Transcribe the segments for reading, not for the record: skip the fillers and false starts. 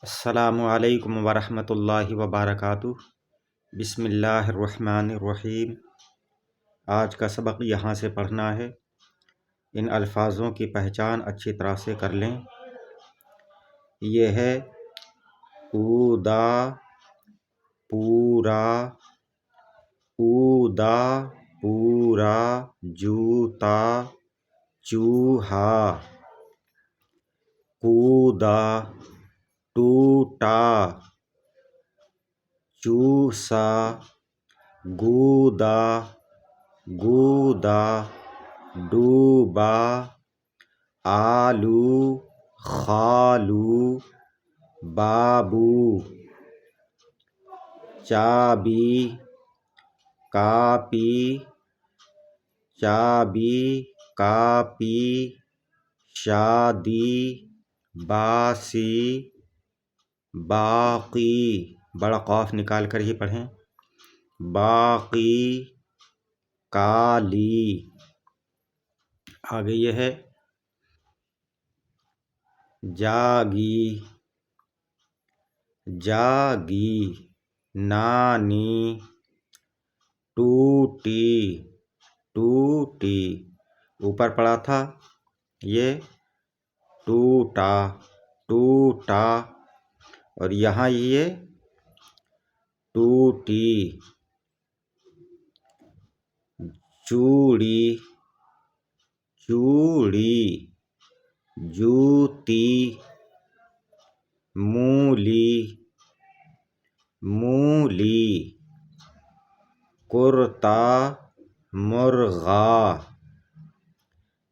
السلام علیکم ورحمۃ اللہ وبرکاتہ۔ بسم اللہ الرحمن الرحیم۔ آج کا سبق یہاں سے پڑھنا ہے۔ ان الفاظوں کی پہچان اچھی طرح سے کر لیں۔ یہ ہے اودا، پورا، اودا پورا، جوتا، چوہا، کودا، ٹوٹا، چوسا، گودا، گودا، ڈوبا، آلو، خالو، بابو، چابی، کاپی، چابی، کاپی، شادی، باسی، باقی، بڑا قاف نکال کر ہی پڑھیں، باقی، کالی۔ آگے یہ ہے جاگی، جاگی، نانی، ٹوٹی، ٹوٹی، اوپر پڑا تھا یہ ٹوٹا، ٹوٹا، اور یہاں یہ ٹوٹی، چوڑی، چوڑی، جوتی، مولی، مولی، کرتا، مرغا۔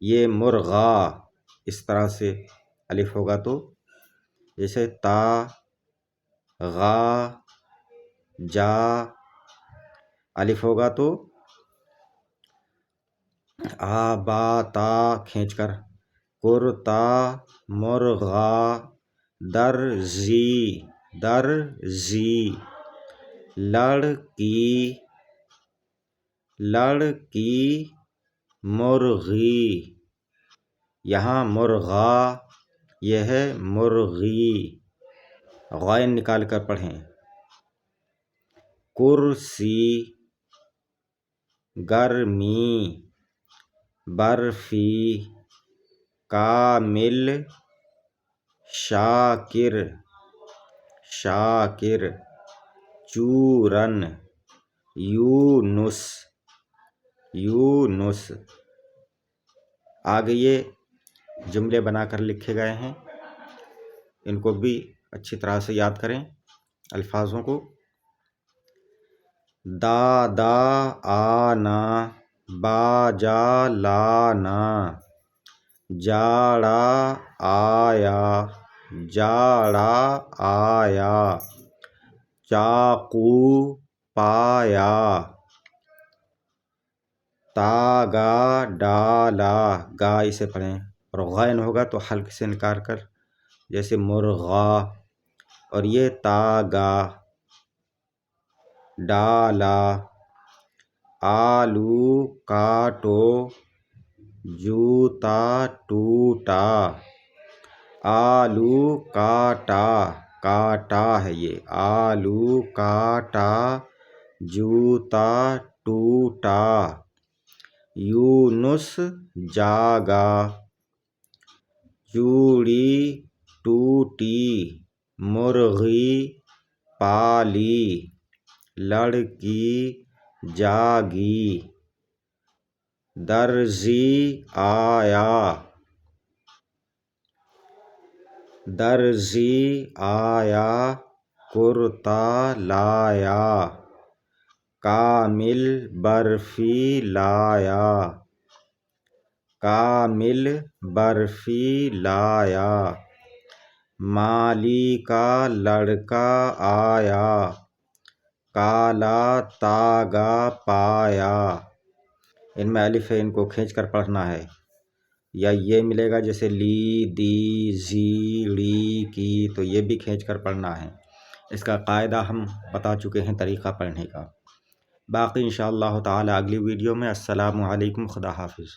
یہ مرغا اس طرح سے الف ہوگا تو جیسے تا، غا، جا، الف ہوگا تو آ، با، تا کھینچ کر، کرتا، مرغا، درزی، درزی، لڑکی، لڑکی، مرغی۔ یہاں مرغا، یہ ہے مرغی، غائن نکال کر پڑھیں۔ کرسی، گرمی، برفی، کامل، شاکر، شاکر، چورن، یونس، یونس۔ آگے یہ جملے بنا کر لکھے گئے ہیں، ان کو بھی اچھی طرح سے یاد کریں الفاظوں کو۔ دادا آنا، باجا لانا، جاڑا آیا، جاڑا آیا، چاقو پایا، تاگا ڈالا، گا اسے پڑھیں، اور غائن ہوگا تو حلق سے نکال کر جیسے مرغا، اور یہ تاگا، ڈالا، آلو کاٹو، جوتا ٹوٹا، آلو کاٹا، کاٹا ہے یہ، آلو کاٹا، جوتا ٹوٹا، یونس جاگا، چوڑی ٹوٹی، مرغی پالی، لڑکی جاگی، درزی آیا، درزی آیا، کرتا لایا، کامل برفی لایا، کامل برفی لایا، مالی کا لڑکا آیا، کالا تاگا پایا۔ ان میں الف ہے، ان کو کھینچ کر پڑھنا ہے، یا یہ ملے گا جیسے لی، دی، زی، ڑی، کی، تو یہ بھی کھینچ کر پڑھنا ہے۔ اس کا قاعدہ ہم بتا چکے ہیں، طریقہ پڑھنے کا۔ باقی انشاءاللہ تعالی اگلی ویڈیو میں۔ السلام علیکم، خدا حافظ۔